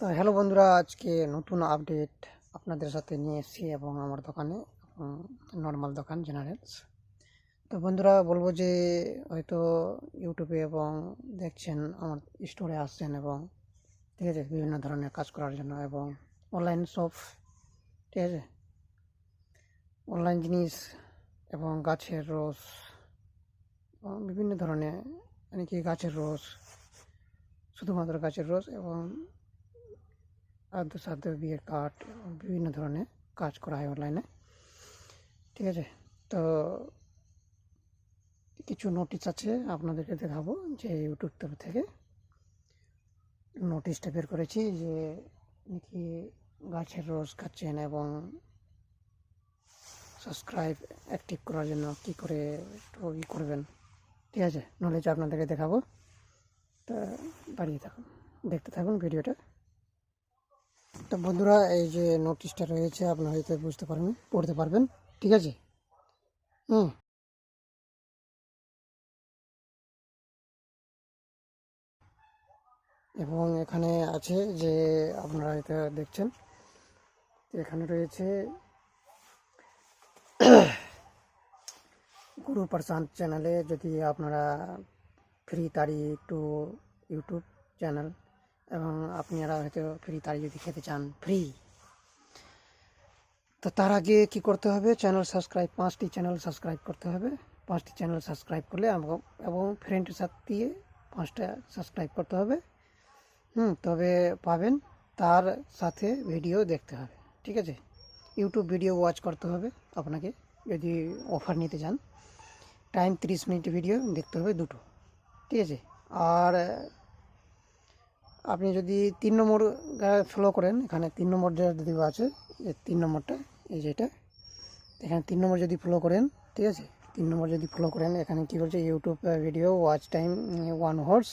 তো হ্যালো বন্ধুরা, আজকে নতুন আপডেট আপনাদের সাথে নিয়ে এসেছি এবং আমার দোকানে নর্মাল দোকান জেনারেলস। তো বন্ধুরা বলবো যে হয়তো ইউটিউবে এবং দেখছেন আমার স্টোরে আসছেন এবং ঠিক আছে বিভিন্ন ধরনের কাজ করার জন্য এবং অনলাইন শপ, ঠিক আছে, অনলাইন জিনিস এবং গাছের রস এবং বিভিন্ন ধরনের মানে কি গাছের রস, শুধুমাত্র গাছের রস এবং আদ্য সাধ্য বিয়ের কাঠ এবং বিভিন্ন ধরনের কাজ করা হয় অনলাইনে, ঠিক আছে। তো কিছু নোটিশ আছে আপনাদেরকে দেখাবো, যে ইউটিউব তরফ থেকে নোটিশটা বের করেছি যে নাকি গাছের রস খাচ্ছেন এবং সাবস্ক্রাইব অ্যাক্টিভ করার জন্য কী করে একটু করবেন, ঠিক আছে, নলেজ আপনাদেরকে দেখাবো। তা দাঁড়িয়ে থাকুন, দেখতে থাকুন ভিডিওটা। তো বন্ধুরা, এই যে নোটিশটা রয়েছে আপনারা হয়তো বুঝতে পারবেন, পড়তে পারবেন, ঠিক আছে। হুম এবং এখানে আছে যে আপনারা এটা দেখছেন, এখানে রয়েছে গুরু প্রশান্ত চ্যানেলে যদি আপনারা ফ্রি তারি টু ইউটিউব চ্যানেল এবং আপনারা হয়তো ফ্রি তারি যদি খেতে চান ফ্রি, তো তার আগে কি করতে হবে, চ্যানেল সাবস্ক্রাইব, 5টি চ্যানেল সাবস্ক্রাইব করতে হবে। 5টি চ্যানেল সাবস্ক্রাইব করলে এবং ফ্রেন্ডের সাথে 5টা সাবস্ক্রাইব করতে হবে। তবে পাবেন, তার সাথে ভিডিও দেখতে হবে, ঠিক আছে। ইউটিউব ভিডিও ওয়াচ করতে হবে আপনাকে যদি অফার নিতে চান। টাইম 30 মিনিট ভিডিও দেখতে হবে দুটো, ঠিক আছে। আর আপনি যদি 3 নম্বর ফলো করেন, এখানে 3 নম্বর যেটা দেওয়া আছে, এই 3 নম্বরটা, এই যেটা এখানে 3 নম্বর যদি ফলো করেন, ঠিক আছে, 3 নম্বর যদি ফলো করেন, এখানে কী বলছে, YouTube video watch time 1 horse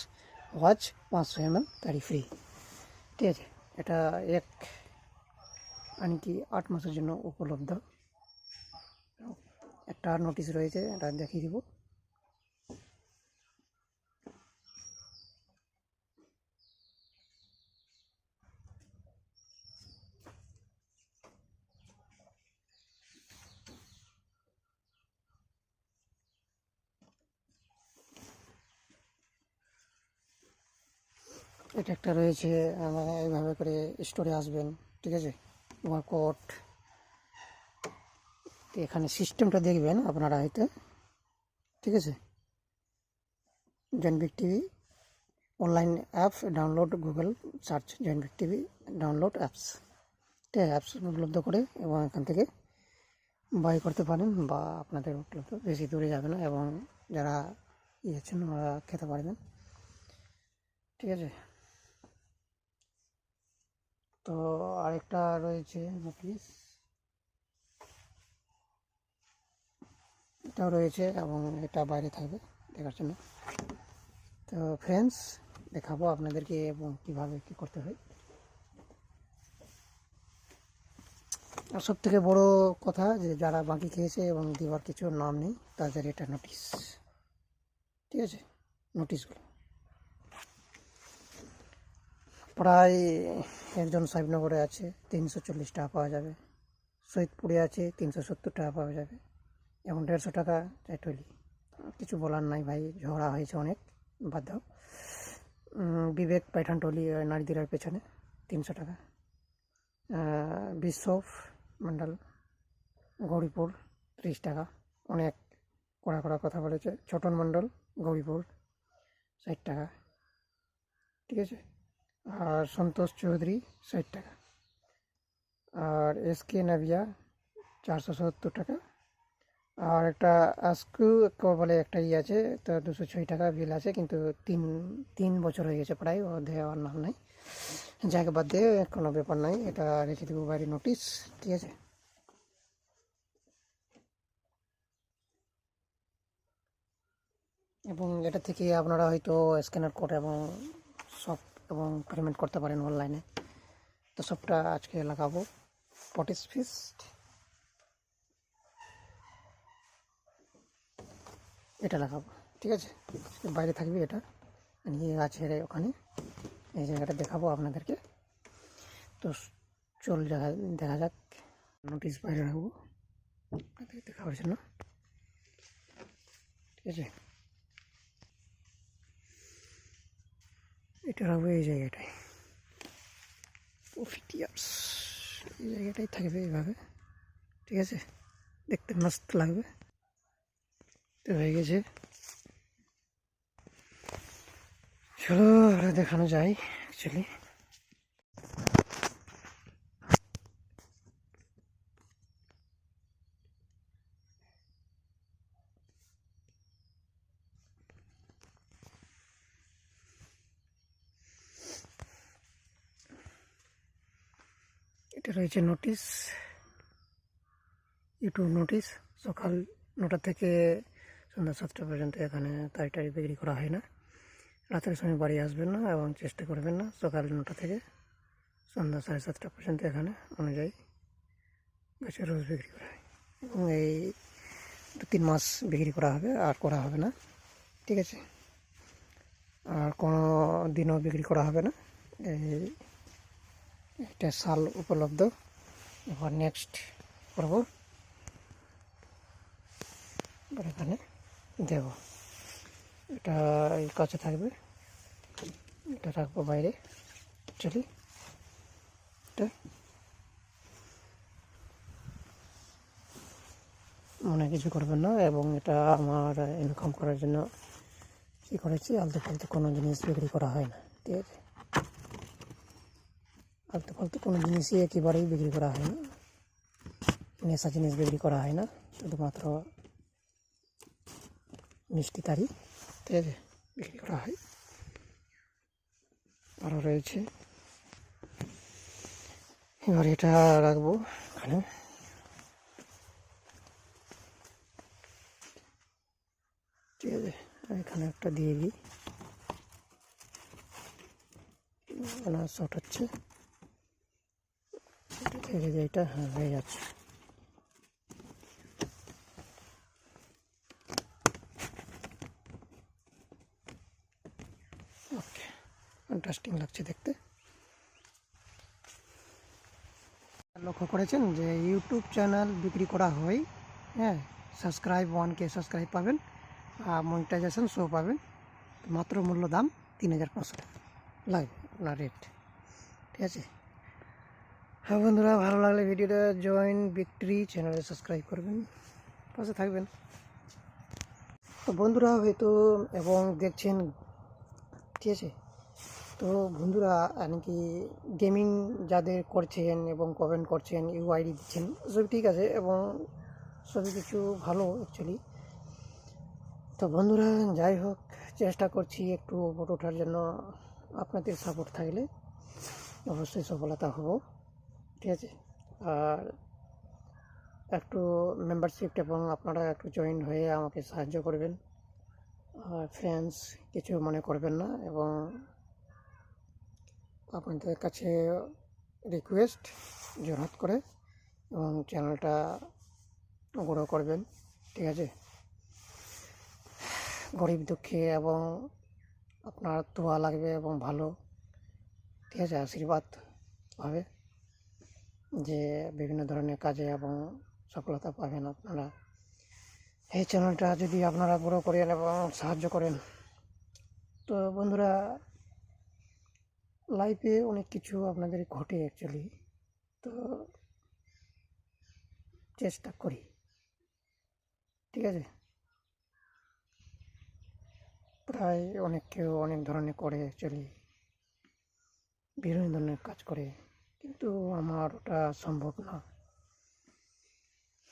watch 500 ml তারই ফ্রি, ঠিক আছে। এটা মানে কি 8 মাসের জন্য উপলব্ধ। একটা নোটিশ রয়েছে, এটা দেখিয়ে দিব। এটা একটা রয়েছে, এইভাবে করে স্টোরে আসবেন, ঠিক আছে, তোমার কোড। তো এখানে সিস্টেমটা দেখবেন আপনারা হয়তো, ঠিক আছে। Joint TV online app download, Google search joint TV download apps, ঠিক আছে, অ্যাপস উপলব্ধ করে এবং এখান থেকে বাই করতে পারেন বা আপনাদের উপলব্ধ, বেশি দূরে যাবে না এবং যারা আছেন ওরা খেতে পারবেন, ঠিক আছে। তো আরেকটা রয়েছে নোটিশ, এটাও রয়েছে এবং এটা বাইরে থাকবে দেখার জন্য। তো ফ্রেন্ডস, দেখাবো আপনাদেরকে এবং কীভাবে কী করতে হয়। আর সব থেকে বড়ো কথা, যে যারা বাকি খেয়েছে এবং দেওয়ার কিছু নাম নেই, তাদের এটা নোটিশ, ঠিক আছে। নোটিশগুলো প্রায় একজন সাহেবনগরে আছে 340 টাকা পাওয়া যাবে, সৈয়দপুরে আছে 370 টাকা পাওয়া যাবে এবং 150 টাকা চাইটলি। কিছু বলার নাই ভাই, ঝগড়া হয়েছে অনেক, বাধ্য। বিবেক পাইঠানটলি নারীদের পেছনে 300 টাকা। বিশ্বফ মন্ডল গৌরীপুর 30 টাকা, অনেক কড়া কড়া কথা বলেছে। ছোটন মণ্ডল গৌরীপুর 60 টাকা, ঠিক আছে। আর সন্তোষ চৌধুরী 60 টাকা। আর এসকে নাভিয়া 470 টাকা। আর একটা আসকু বলে একটা আছে, তো 206 টাকা বিল আছে, কিন্তু তিন বছর হয়ে গেছে প্রায়, ও দেওয়ার নাম নাই। যাকে বাদ দিয়ে কোনো ব্যাপার নাই, এটা রেখে দেবো বাইরে নোটিশ, ঠিক আছে। এবং এটা থেকে আপনারা হয়তো স্ক্যানার কোড এবং সব এবং পেমেন্ট করতে পারেন অনলাইনে। তো সবটা আজকে লাগাবো পটিস ফিস্ট, এটা লাগাবো, ঠিক আছে। বাইরে থাকবে এটা, নিয়ে গাছের ওখানে এই জায়গাটা দেখাবো আপনাদেরকে। তো চল দেখা যাক। নোটিশ বাইরে রাখবো আপনাদের দেখাবার জন্য, ঠিক আছে। এটা রাখবো এই জায়গাটায়, প্রফিটিয়ার্স এই জায়গাটাই থাকবে এইভাবে, ঠিক আছে। দেখতে মস্ত লাগবে। তো হয়ে গেছে, চলো আর দেখানো যায় অ্যাকচুয়ালি। এটা রয়েছে নোটিশ, ইউটিউব নোটিশ। সকাল 9টা থেকে সন্ধ্যা 7টা পর্যন্ত এখানে তাড়াতাড়ি বিক্রি করা হয় না। রাতের সময় বাড়ি আসবেন না এবং চেষ্টা করবেন না। সকাল 9টা থেকে সন্ধ্যা 7:30 পর্যন্ত এখানে অনুযায়ী গাছের রোজ বিক্রি করা হয়, এবং এই 2-3 মাস বিক্রি করা হবে, আর করা হবে না, ঠিক আছে। আর কোনো দিনও বিক্রি করা হবে না। এটা সাল উপলব্ধ। এবার নেক্সট করবো, এবার এখানে দেব। এটা এই কাছে থাকবে, এটা রাখবো বাইরে অ্যাকচুয়ালি। এটা মনে কিছু করবেন না। এবং এটা আমার ইনকাম করার জন্য কী করেছি, আলতু ফালতু কোনো জিনিস বিক্রি করা হয় না, ঠিক আছে। আলতু ফালতু কোনো জিনিসই একেবারেই বিক্রি করা হয় না, নেশা জিনিস বিক্রি করা হয় না, শুধুমাত্র মিষ্টি তারি, ঠিক আছে, বিক্রি করা হয়। আরও রয়েছে, এবার এটা রাখবো এখানে, ঠিক আছে। এখানে একটা দিয়ে দিই, শর্ট হচ্ছে, ছেড়ে দিয়ে এটা হ্যাঁ হয়ে যাচ্ছে। ওকে, ইন্টারেস্টিং লাগছে দেখতে। লক্ষ্য করেছেন যে ইউটিউব চ্যানেল বিক্রি করা হয়, হ্যাঁ, সাবস্ক্রাইব 1K সাবস্ক্রাইব পাবেন, আর মনিটাইজেশন শো পাবেন। মাত্র মূল্য দাম 3500 টাকা লাগবে আপনার রেট, ঠিক আছে। হ্যাঁ বন্ধুরা, ভালো লাগলে ভিডিওটা জয়েন বিক্রি চ্যানেলে সাবস্ক্রাইব করবেন, পাশে থাকবেন। তো বন্ধুরা হয়তো এবং দেখছেন, ঠিক আছে। তো বন্ধুরা নাকি গেমিং যাদের করছেন এবং কমেন্ট করছেন, ইউআইডি দিচ্ছেন, সব ঠিক আছে এবং সবই কিছু ভালো অ্যাকচুয়ালি। তো বন্ধুরা যাই হোক, চেষ্টা করছি একটু উপর ওঠার জন্য। আপনাদের সাপোর্ট থাকলে অবশ্যই সফলতা হব, ঠিক আছে। আর একটু মেম্বারশিপ এবং আপনারা একটু জয়েন হয়ে আমাকে সাহায্য করবেন। আর ফ্রেন্ডস কিছু মনে করবেন না, এবং আপনাদের কাছে রিকোয়েস্ট জোরহাত করে, এবং চ্যানেলটা গ্রো করবেন, ঠিক আছে। গরিব দুঃখী এবং আপনার দোয়া লাগবে এবং ভালো, ঠিক আছে, আশীর্বাদ হবে যে বিভিন্ন ধরনের কাজে এবং সফলতা পাবেন আপনারা। এই চ্যানেলটা যদি আপনারা গ্রো করেন এবং সাহায্য করেন, তো বন্ধুরা লাইফে অনেক কিছু আপনাদের ঘটে অ্যাকচুয়ালি। তো চেষ্টা করি, ঠিক আছে। প্রায় অনেক কেউ অনেক ধরনের করে অ্যাকচুয়ালি, বিভিন্ন ধরনের কাজ করে, কিন্তু আমার ওটা সম্ভব না।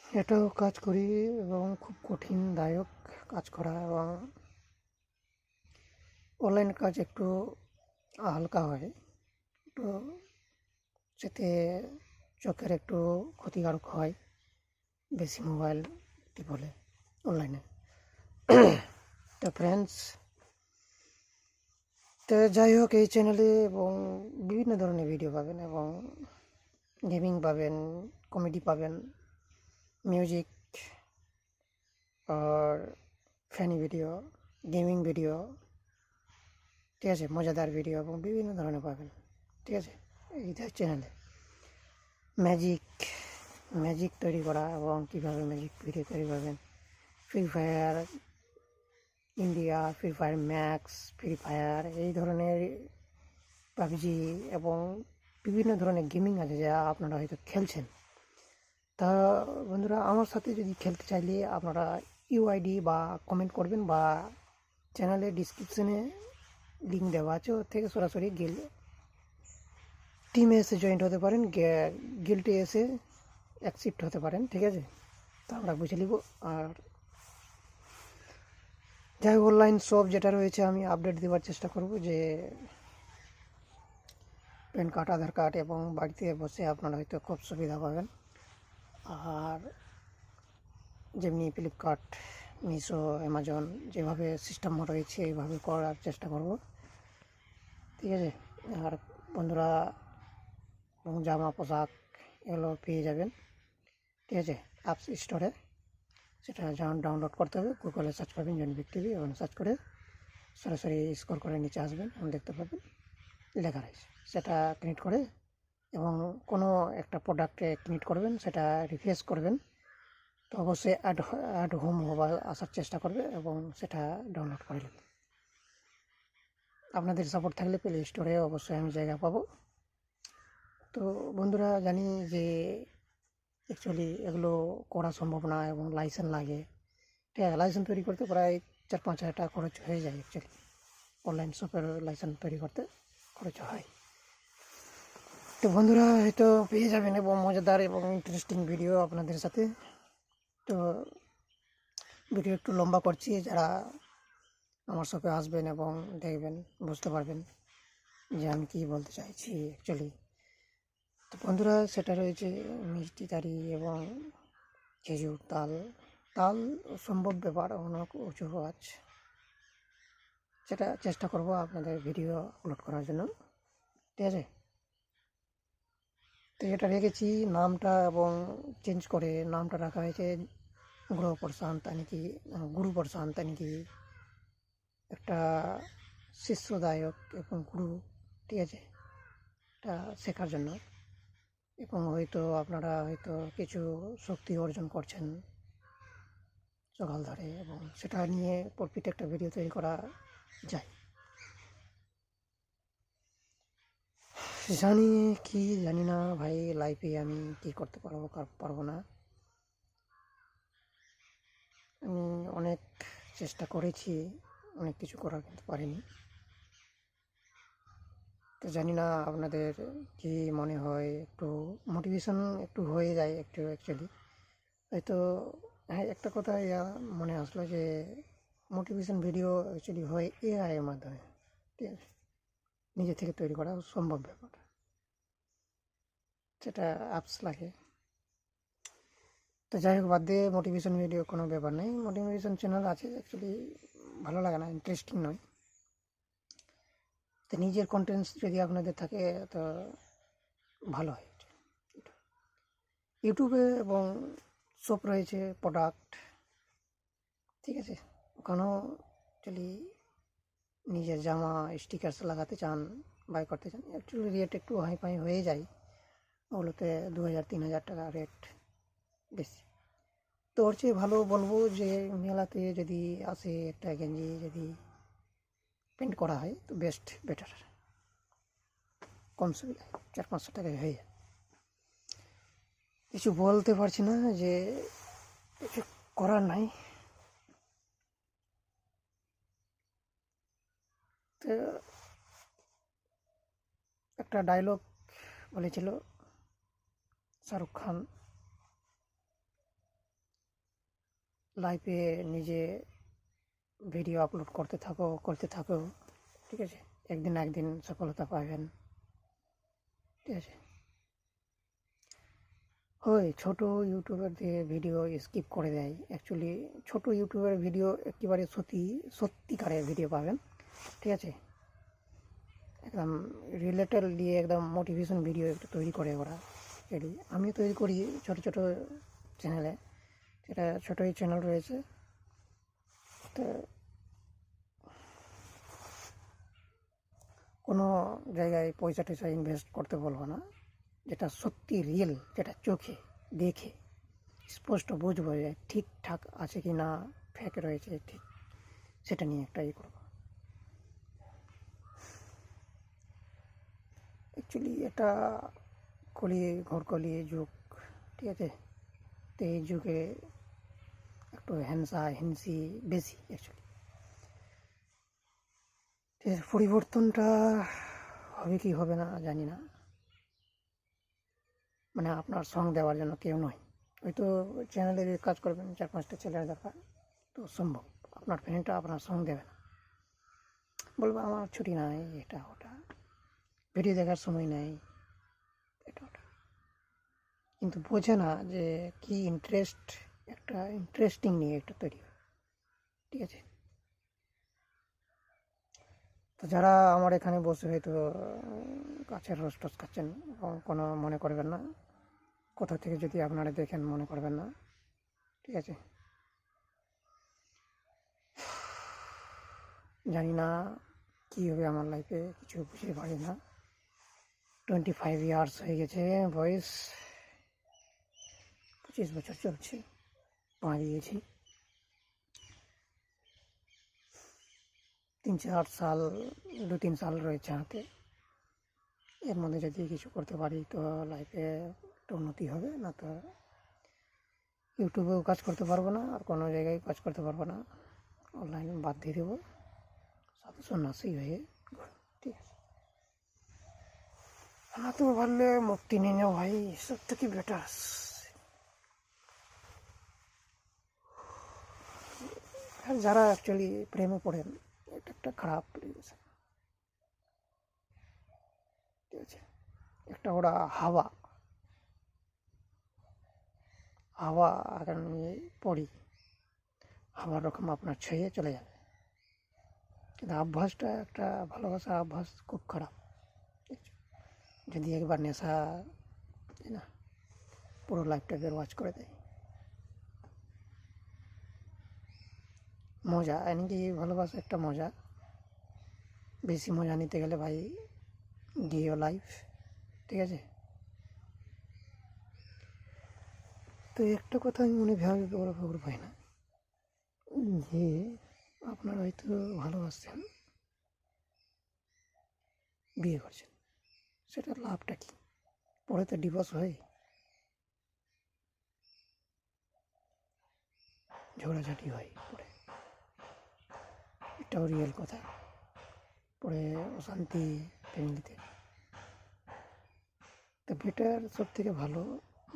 এটাও কাজ করি এবং খুব কঠিনদায়ক কাজ করা, এবং অনলাইন কাজ একটু হালকা হয়, তো সেতে চোখের একটু ক্ষতিকারক হয় বেশি মোবাইল টিপলে অনলাইনে। তো ফ্রেন্ডস, তো যাই হোক, এই চ্যানেলে এবং বিভিন্ন ধরনের ভিডিও পাবেন, এবং গেমিং পাবেন, কমেডি পাবেন, মিউজিক, আর ফানি ভিডিও, গেমিং ভিডিও, ঠিক আছে, মজাদার ভিডিও এবং বিভিন্ন ধরনের পাবেন, ঠিক আছে, এই চ্যানেলে। ম্যাজিক ম্যাজিক তৈরি করা এবং কীভাবে ম্যাজিক ভিডিও তৈরি করবেন। Free fire India, free fire max, free fire এই ধরনের পাবজি এবং বিভিন্ন ধরনের গেমিং আছে যা আপনারা হয়তো খেলছেন। তা বন্ধুরা, আমার সাথে যদি খেলতে চাইলে আপনারা ইউআইডি বা কমেন্ট করবেন বা চ্যানেলের ডিসক্রিপশনে লিঙ্ক দেওয়া আছে, ওর থেকে সরাসরি টিমে এসে জয়েন্ট হতে পারেন, গিল্ডে এসে অ্যাকসেপ্ট হতে পারেন, ঠিক আছে? তো আমরা বুঝে নিব। আর যাই হোক, অনলাইন শপ যেটা রয়েছে আমি আপডেট দেওয়ার চেষ্টা করব, যে প্যান কার্ড, আধার কার্ড এবং বাড়িতে বসে আপনারা হয়তো খুব সুবিধা পাবেন। আর যেমনি ফ্লিপকার্ট, মিশো, অ্যামাজন যেভাবে সিস্টেম রয়েছে এইভাবে করার চেষ্টা করব, ঠিক আছে? আর বন্ধুরা, জামা পোশাক এগুলো পেয়ে যাবেন, ঠিক আছে? অ্যাপস স্টোরে সেটা ডাউনলোড করতে হবে। গুগলে সার্চ করবেন জনবিক টিভি এবং সার্চ করে সরাসরি স্ক্রল করে নিচে আসবেন এবং দেখতে পাবেন লেখা রয়েছে। সেটা ক্লিক করে এবং কোনো একটা প্রোডাক্টে ক্লিক করবেন, সেটা রিফ্রেশ করবেন, তো অবশ্যই অ্যাড হোম আসার চেষ্টা করবে এবং সেটা ডাউনলোড করে নেবেন। আপনাদের সাপোর্ট থাকলে প্লে স্টোরে অবশ্যই আমি জায়গা পাবো। তো বন্ধুরা, জানি যে অ্যাকচুয়ালি এগুলো করা সম্ভব না এবং লাইসেন্স লাগে, ঠিক আছে? লাইসেন্স তৈরি করতে প্রায় 4-5 হাজার টাকা খরচ হয়ে যায়। অ্যাকচুয়ালি অনলাইন শপের লাইসেন্স তৈরি করতে খরচ হয়। তো বন্ধুরা, হয়তো পেয়ে যাবেন এবং মজাদার এবং ইন্টারেস্টিং ভিডিও আপনাদের সাথে। তো ভিডিও একটু লম্বা করছি, যারা আমার শপে আসবেন এবং দেখবেন বুঝতে পারবেন যে আমি কী বলতে চাইছি অ্যাকচুয়ালি। তো বন্ধুরা, সেটা রয়েছে মিষ্টি তারি এবং খেজুর, তাল তাল সম্ভব ব্যাপার, অনেক উঁচু আওয়াজ, সেটা চেষ্টা করব আপনাদের ভিডিও আপলোড করার জন্য, ঠিক আছে? তো এটা রেখেছি নামটা এবং চেঞ্জ করে নামটা রাখা হয়েছে গুরু প্রশান্ত নাকি, নাকি একটা শিষ্যদায়ক এবং গুরু, ঠিক আছে? এটা শেখার জন্য এবং হয়তো আপনারা হয়তো কিছু শক্তি অর্জন করছেন সকাল ধরে, এবং সেটা নিয়ে প্রত্যেকটা ভিডিও তৈরি করা যায়। জানি না ভাই, লাইফে আমি কী করতে পারবো না। আমি অনেক চেষ্টা করেছি, অনেক কিছু করার কিন্তু পারিনি। তো জানি না আপনাদের কি মনে হয়, একটু মোটিভেশন একটু হয়ে যায় একটু অ্যাকচুয়ালি। হয়তো হ্যাঁ, একটা কথা মনে আসলো যে মোটিভেশন ভিডিও অ্যাকচুয়ালি হয় এআই এর মাধ্যমে, ঠিক আছে? নিজে থেকে তৈরি করা সম্ভব ব্যাপার, সেটা অ্যাপস লাগে। তো যাই হোক, বাদ দিয়ে মোটিভেশন ভিডিও কোনো ব্যাপার নেই। মোটিভেশন চ্যানেল আছে, অ্যাকচুয়ালি ভালো লাগে না, ইন্টারেস্টিং নয়। তো নিজের কন্টেন্টস যদি আপনাদের থাকে তো ভালো হয়। ইউটিউবে এবং শপ রয়েছে প্রোডাক্ট, ঠিক আছে? ওখানেও অ্যাকচুয়ালি নিজের জামা স্টিকার্স লাগাতে চান, বাই করতে চান, অ্যাকচুয়ালি রেট একটু হাই ফাই হয়ে যায়, ওগুলোতে 2,000-3,000 টাকা রেট বেশি। তো ওর চেয়ে ভালো বলবো যে মেলাতে যদি আসে একটা গেঞ্জি যদি প্রিন্ট করা হয় তো বেটার, কম সুবিধায় 400-500 টাকায় হয়ে যায়। কিছু বলতে পারছি না, যে কিছু করার নাই। তো একটা ডায়লগ বলেছিল শাহরুখ খান, লাইফে নিজে ভিডিও আপলোড করতে থাকো, ঠিক আছে? একদিন না একদিন সফলতা পাবেন, ঠিক আছে? হয় ছোটো ইউটিউবার দিয়ে ভিডিও স্কিপ করে দেয়, অ্যাকচুয়ালি ছোটো ইউটিউবের ভিডিও একেবারে সত্যিকারের ভিডিও পাবেন, ঠিক আছে? একদম রিলেটেড দিয়ে একদম মোটিভেশন ভিডিও একটু তৈরি করে ওরা। আমিও তৈরি করি ছোটো ছোটো চ্যানেলে, সেটা ছোটোই চ্যানেল রয়েছে। তো কোনো জায়গায় পয়সা টয়সা ইনভেস্ট করতে বলবো না, যেটা সত্যি রিয়েল, যেটা চোখে দেখে স্পষ্ট বুঝবো যে ঠিকঠাক আছে কি না, ফেক রয়েছে ঠিক, সেটা নিয়ে একটা করবো। অ্যাকচুয়ালি এটা ঘরকলি যুগ, ঠিক আছে। তো এই যুগে একটু হিংসি বেশি অ্যাকচুয়ালি। ঠিক আছে, পরিবর্তনটা হবে কি হবে না জানি না, মানে আপনার সং দেওয়ার জন্য কেউ নয়। হয়তো চ্যানেলে কাজ করবেন, 4-5টা ছেলের দরকার, তো সম্ভব আপনার ফ্রেন্ডটা আপনার সং দেবে না, বলবো আমার ছুটি নাই, এটা ওটা, ভিডিও দেখার সময় নেই, এটা ওটা, কিন্তু বোঝে না যে কি একটা ইন্টারেস্টিং নিয়ে একটা তৈরি হয়, ঠিক আছে। তো যারা আমার এখানে বসে হয়তো গাছের রস টস খাচ্ছেন, কোনো মনে করবেন না, কোথা থেকে যদি আপনারা দেখেন মনে করবেন না, ঠিক আছে। জানি না কী হবে আমার লাইফে, কিছু বুঝতে পারি না। 25 ইয়ার্স হয়ে গেছে বয়স, 25 বছর চলছে, পা দিয়েছি। 3-4 সাল, 2-3 সাল রয়েছে হাতে, এর মধ্যে যদি কিছু করতে পারি তো লাইফে একটা উন্নতি হবে, না তো ইউটিউবেও কাজ করতে পারবো না, আর কোনো জায়গায় কাজ করতে পারবো না, অনলাইন বাদ দিয়ে দেবো, সাধু সন্ন্যাসী হয়ে, ঠিক আছে। না তো পারলে মুক্তি নিয়ে নেও ভাই, সব থেকে বেটার। আর যারা অ্যাকচুয়ালি প্রেমে পড়েন, এটা একটা খারাপ রিলেশন, ঠিক আছে। একটা ওরা হাওয়া আগার নিয়ে পড়ি, হাওয়ার রকম আপনার ছুঁয়ে চলে যাবে, কিন্তু অভ্যাসটা একটা ভালোবাসার অভ্যাস খুব খারাপ। যদি একবার নেশা, তাই না, পুরো লাইফটাকে ওয়াচ করে দেয়। মজা এমনকি ভালোবাসা একটা মজা, বেশি মজা নিতে গেলে ভাই গিয়ে লাইফ, ঠিক আছে। তো একটা কথা আমি মনে বড় পাই না, যে আপনারা হয়তো ভালোবাসছেন, বিয়ে করছেন, সেটার লাভটা কি? পরে তো ডিভোর্স হয়, ঝগড়াঝাটি হয় পরে, এটাও রিয়েল কথা, পরে অশান্তি ফ্যামিলিতে। তো বেটার সব থেকে ভালো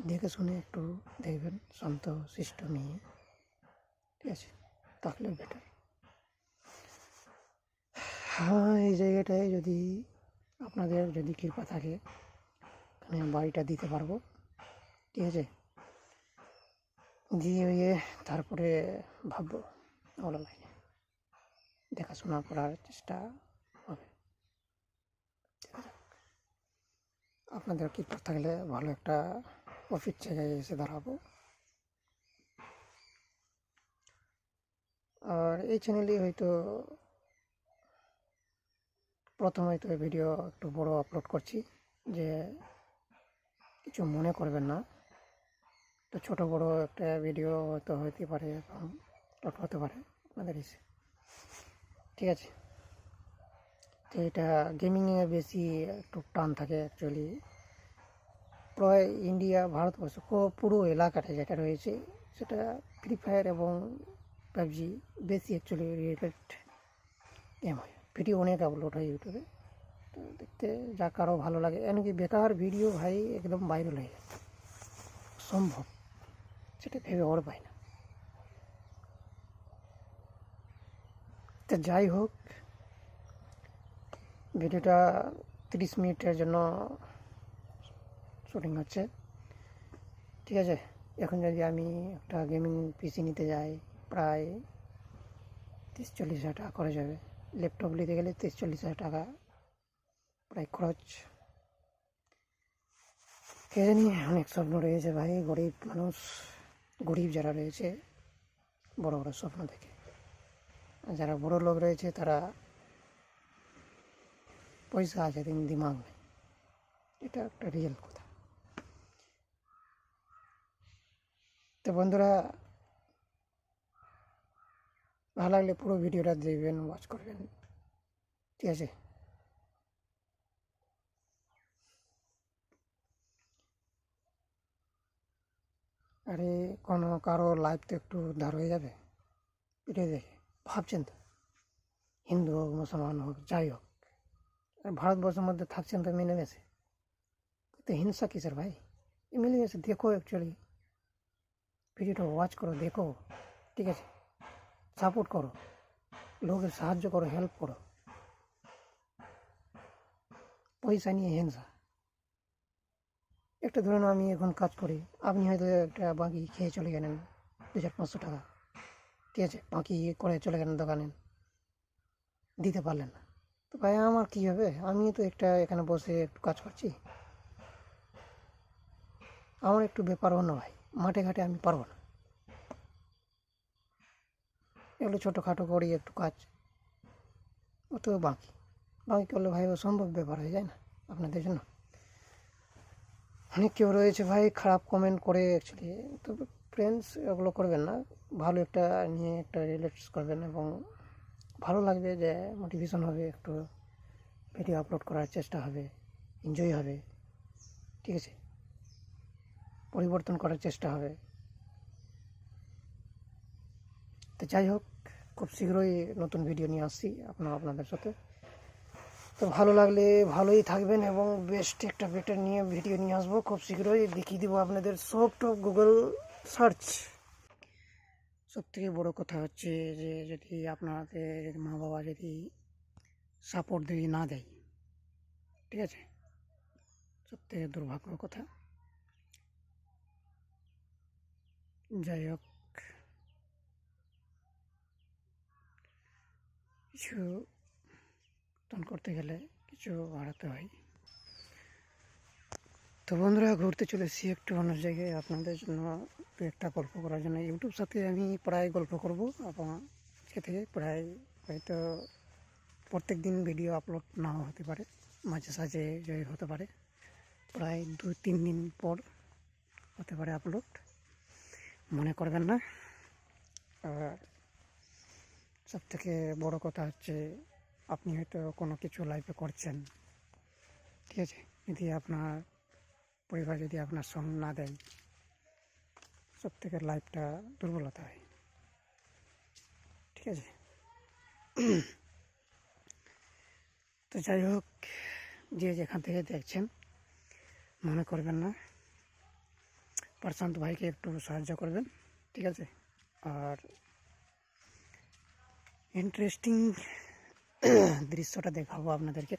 দেখে শুনে একটু দেখবেন, শান্ত শিষ্ট মেয়ে, ঠিক আছে, তাহলে বেটার। হ্যাঁ, এই জায়গাটায় যদি আপনাদের যদি কৃপা থাকে, আমি বাড়িটা দিতে পারবো, ঠিক আছে। দিয়ে তারপরে ভাববো ওগুলো লাইনে দেখাশোনা করার চেষ্টা হবে। আপনাদের কৃপা থাকলে ভালো একটা অফিস জায়গায় এসে দাঁড়াবো। আর এই চ্যানেলে হয়তো প্রথম হয়তো ভিডিও একটু বড় আপলোড করছি, যে কিছু মনে করবেন না, তো ছোট বড় একটা ভিডিও হয়তো হতে পারে, আপলোড হতে পারে আপনাদের এসে, ঠিক আছে। তো এটা গেমিংয়ে বেশি একটু টান থাকে অ্যাকচুয়ালি, প্রায় ইন্ডিয়া ভারতবর্ষ পুরো এলাকাটা যেটা রয়েছে, সেটা ফ্রি ফায়ার এবং পাবজি বেশি অ্যাকচুয়ালি রিলেটেড গেম হয়। ভিডিও অনেক আপলোড হয় ইউটিউবে, তো দেখতে যা কারো ভালো লাগে, এমনকি বেকার ভিডিও ভাই একদম ভাইরাল হয়ে যায়, সম্ভব, সেটা ভেবে ওর পাই না। তো যাই হোক, ভিডিওটা 30 মিনিটের জন্য শুটিং হচ্ছে, ঠিক আছে। এখন যদি আমি একটা গেমিং পিসি নিতে যাই, প্রায় 30-40 হাজার টাকা খরচ যাবে, ল্যাপটপ নিতে গেলে 30-40 হাজার টাকা প্রায় খরচ। কে জানি, অনেক স্বপ্ন রয়েছে ভাই, গরিব মানুষ, গরিব যারা রয়েছে বড় বড় স্বপ্ন দেখে, আর যারা বড় লোক রয়েছে তারা পয়সা আছে কিন্তু দিমাগ নেই, এটা একটা রিয়েল কথা। তো বন্ধুরা, ভালো লাগলে পুরো ভিডিওটা দেখবেন, ওয়াচ করবেন, ঠিক আছে? আরে কোনো কারো লাইফ তো একটু ধার হয়ে যাবে ভিডিও দেখে, ভাবছেন তো? হিন্দু হোক, মুসলমান হোক, যাই হোক, আর ভারতবর্ষের মধ্যে থাকছেন তো মিলেমিশে, তো হিংসা কিসের ভাই? মিলেমিশে দেখো, অ্যাকচুয়ালি ভিডিওটা ওয়াচ করো, দেখো, ঠিক আছে? সাপোর্ট করো, লোকের সাহায্য করো, হেল্প করো। পয়সা নিয়ে হিংসা, একটা ধরুন আমি এখন কাজ করি, আপনি হয়তো একটা বাকি খেয়ে চলে গেলেন 2500 টাকা, ঠিক আছে, বাকি করে চলে গেলেন দোকানে, দিতে পারলেন না, তো ভাই আমার কী হবে? আমি তো একটা এখানে বসে একটু কাজ করছি, আমার একটু ব্যাপার অন্য ভাই, মাঠে ঘাটে আমি পারবো না, এগুলো ছোটোখাটো করি একটু কাজ, ও তো বাকি বাকি করলে ভাই অসম্ভব ব্যাপার হয়ে যায় না আপনাদের জন্য? অনেক কেউ রয়েছে ভাই খারাপ কমেন্ট করে, অ্যাকচুয়ালি তো ফ্রেন্ডস এগুলো করবেন না, ভালো একটা নিয়ে একটা রিলেটস করবেন, এবং ভালো লাগবে, যে মোটিভেশন হবে, একটু ভিডিও আপলোড করার চেষ্টা হবে, এনজয় হবে, ঠিক আছে, পরিবর্তন করার চেষ্টা হবে। তো যাই হোক, খুব শীঘ্রই নতুন ভিডিও নিয়ে আসছি আপনাদের সাথে। তো ভালো লাগলে ভালোই থাকবেন, এবং বেস্ট একটা বেটার নিয়ে ভিডিও নিয়ে আসবো খুব শীঘ্রই, দেখিয়ে দেবো আপনাদের সব টপ গুগল সার্চ। সবথেকে বড় কথা হচ্ছে যে যদি আপনাদের মা বাবা যদি সাপোর্ট যদি না দেয়, ঠিক আছে, সবথেকে দুর্ভাগ্যর কথা। যাই হোক, কিছু করতে গেলে কিছু হারাতে হয়। তো বন্ধুরা, ঘুরতে চলে এসেছি একটু অন্য জায়গায় আপনাদের জন্য, একটু একটা গল্প করার জন্য। ইউটিউব সাথে আমি প্রায় গল্প করব, এবং আজকে থেকে প্রায় হয়তো প্রত্যেক দিন ভিডিও আপলোড নাও হতে পারে, মাঝে সাঝে জয় হতে পারে, প্রায় 2-3 দিন পর হতে পারে আপলোড, মনে করবেন না। আর সবথেকে বড় কথা হচ্ছে, আপনি হয়তো কোনো কিছু লাইফে করছেন, ঠিক আছে, যদি আপনার পরিবার যদি আপনার সঙ্গ না দেয়, সবথেকে লাইফটা দুর্বলতা হয়, ঠিক আছে? তো যাই হোক, যে যেখান থেকে দেখছেন মনে করবেন না, প্রশান্ত ভাইকে একটু সাহায্য করবেন, ঠিক আছে? আর ইন্টারেস্টিং দৃশ্যটা দেখাবো আপনাদেরকে,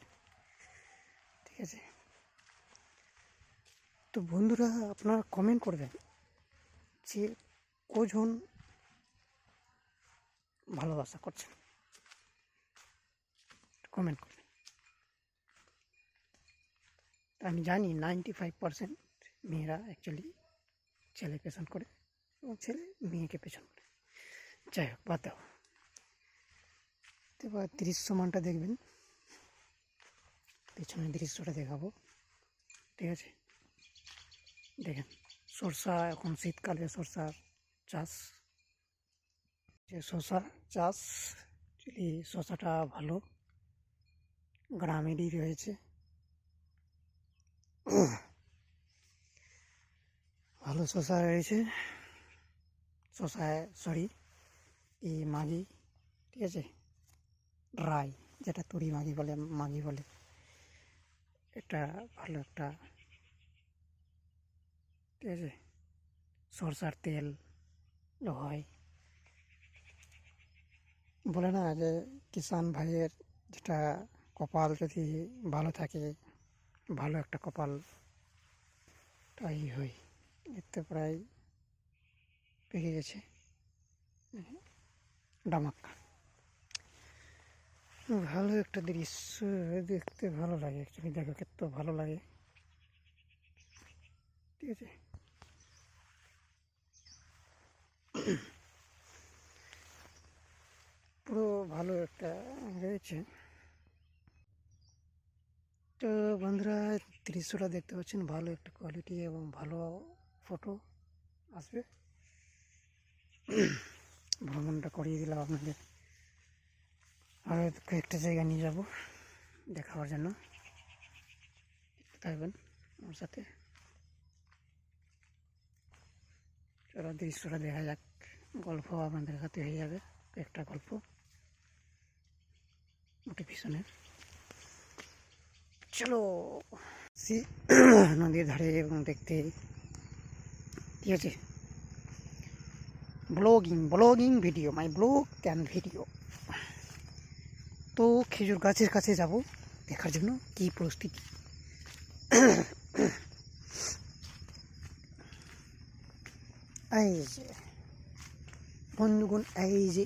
ঠিক আছে? তো বন্ধুরা, আপনারা কমেন্ট করবেন যে কজন ভালোবাসা করছেন, কমেন্ট করবেন। আমি জানি 95% মেয়েরা অ্যাকচুয়ালি ছেলে পেছন করে, এবং ছেলে মেয়েকে পেছন করে। যাই হোক, বাদ দাও। এবার দৃশ্যমানটা দেখবেন, পেছনের দৃশ্যটা দেখাবো, ঠিক আছে? দেখেন, সরষা, এখন শীতকালে সরষার চাষ, যে শসা চাষ, অ্যাকচুয়ালি শসাটা ভালো, গ্রামেরই রয়েছে, ভালো শসা রয়েছে, শসায় সরি এই মাগি, ঠিক আছে, রাই, যেটা তুরি মাগি বলে, এটা ভালো একটা, ঠিক আছে, সরষার তেল হয়, বলে না যে কিষান ভাইয়ের যেটা কপাল যদি ভালো থাকে, ভালো একটা কপাল তাই হয়। এতে প্রায় পেকে গেছে ডামাক্কা, ভালো একটা দৃশ্য, দেখতে ভালো লাগে, অ্যাকচুয়ালি দেখো কত ভালো লাগে, ঠিক আছে? পুরো ভালো একটা রয়েছে। তো বন্ধুরা, দৃশ্যটা দেখতে পাচ্ছেন, ভালো একটা কোয়ালিটি এবং ভালো ফটো আসবে, ভ্রমণটা করিয়ে দিলাম আপনাদের। আর কয়েকটা জায়গা নিয়ে যাব দেখাবার জন্য, থাকবেন আমার সাথে। চলো দৃশ্যটা দেখা যাক, গল্প আপনাদের সাথে হয়ে যাবে, একটা গল্প মোটিভেশনের। চলো নদীর ধারে এবং দেখতে, ঠিক আছে, blogging video, my blog and video. তো খেজুর গাছের কাছে যাব দেখার জন্য কি পরিস্থিতি। এই যে বন্ধুগণ, এই যে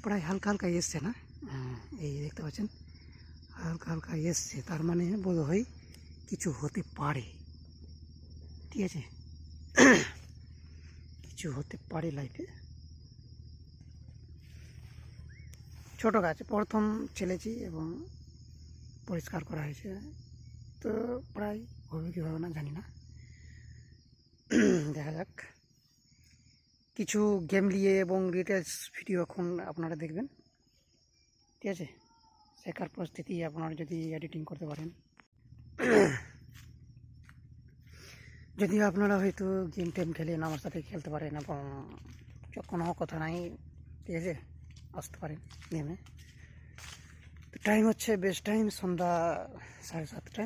প্রায় হালকা হালকা এসছে না, এই দেখতে পাচ্ছেন হালকা হালকা এসছে, তার মানে বোধ হয় কিছু হতে পারে, ঠিক আছে। কিছু হতে পারে লাইফে। ছোট গাছ প্রথম ছেলেছি এবং পরিষ্কার করা হয়েছে, তো প্রায় হবে কি হবে না জানি না, দেখা যাক। কিছু গেম নিয়ে এবং ডিটেলস ভিডিও এখন আপনারা দেখবেন, ঠিক আছে। শেখার পরিস্থিতি আপনারা যদি এডিটিং করতে পারেন। যদি আপনারা হয়তো গেম টেম খেলেন, আমার সাথে খেলতে পারেন এবং কোনো কথা নাই, ঠিক আছে, আসতে পারেন গেমে। তো টাইম হচ্ছে বেস্ট টাইম সন্ধ্যা 7:30।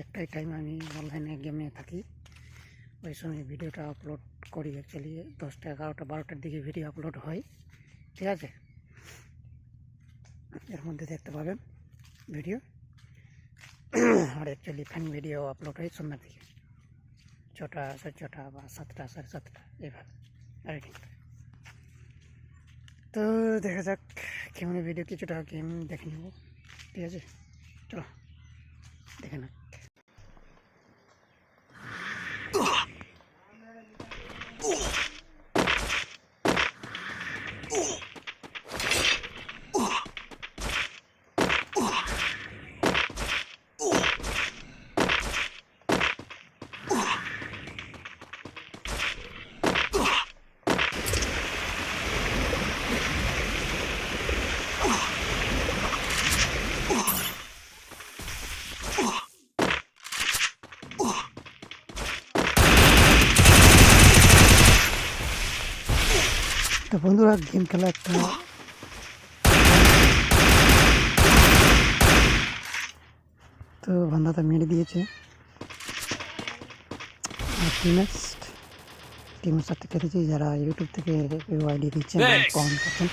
একটাই টাইম আমি অনলাইনে গেমে থাকি, ওই সময় ভিডিওটা আপলোড করি। অ্যাকচুয়ালি 10টা 11টা 12টার দিকে ভিডিও আপলোড হয়, ঠিক আছে। এর মধ্যে দেখতে পাবেন ভিডিও। আর অ্যাকচুয়ালি ফানি ভিডিও আপলোড হয় সন্ধ্যার দিকে 6টা 6:30 বা 7টা 7:30 এইভাবে আর কি। তো দেখা যাক কেমন ভিডিও, কিছুটা গেম দেখে নেব, ঠিক আছে। চলো দেখে না। তো বন্ধুরা গেম খেলা একটা তো বান্দাটা মেরে দিয়েছে। টিমের সাথে খেলেছি, যারা ইউটিউব থেকে আইডি দিচ্ছেন কমেন্ট করছেন।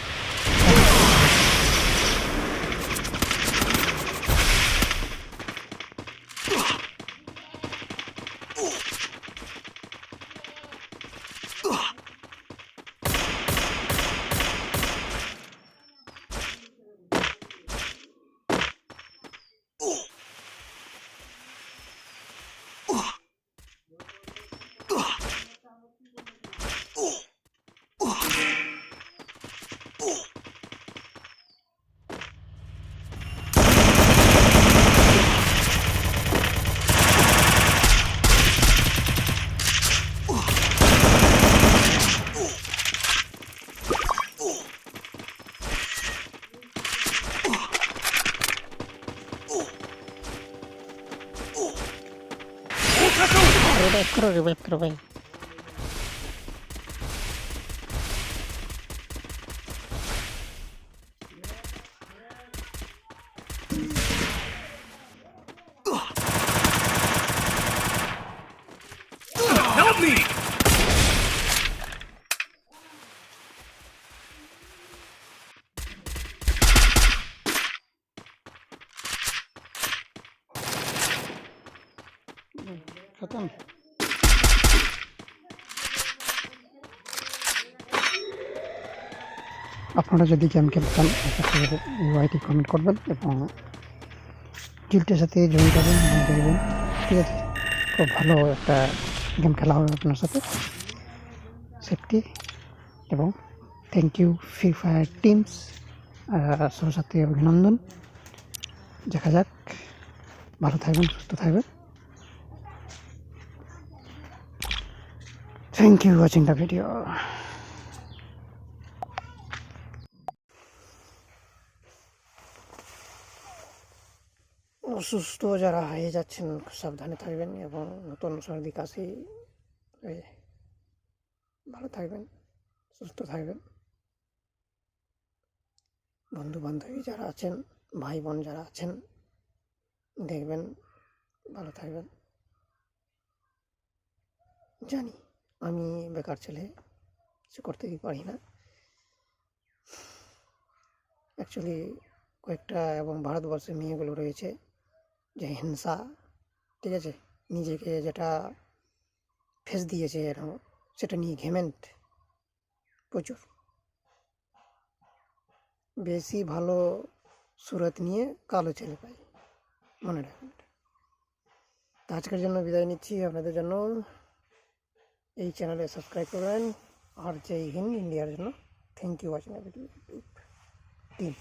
Revive karo bhai. Help me! खत्म। আপনারা যদি গেম খেলতে চান ইউআইটি কমেন্ট করবেন এবং গিল্ডের সাথে জয়েন করবেন এবং দেখবেন, ঠিক আছে। খুব ভালো একটা গেম খেলা হবে আপনার সাথে, সেফটি। এবং thank you Free Fire teams, সবার সাথে অভিনন্দন। দেখা যাক, ভালো থাকবেন, সুস্থ থাকবেন। Thank you watching the video. অসুস্থ যারা হয়ে যাচ্ছেন সাবধানে থাকবেন এবং নতুন সর্দি কাশি ভালো থাকবেন, সুস্থ থাকবেন। বন্ধু বান্ধবী যারা আছেন, ভাই বোন যারা আছেন, দেখবেন ভালো থাকবেন। জানি আমি বেকার ছেলে, কিছু করতেই পারি না অ্যাকচুয়ালি। কয়েকটা এবং ভারতবর্ষের মেয়েগুলো রয়েছে যে হিংসা, ঠিক আছে, নিজেকে যেটা ফেস দিয়েছে এরকম, সেটা নিয়ে ঘেমেন্ট প্রচুর, বেশি ভালো সুরত নিয়ে কালো ছেলে পাই, মনে রাখবেন। তো আজকের জন্য বিদায় নিচ্ছি আপনাদের জন্য। এই চ্যানেলে সাবস্ক্রাইব করবেন। আর জয় হিন্দ, ইন্ডিয়ার জন্য। Thank you watching the video. Team.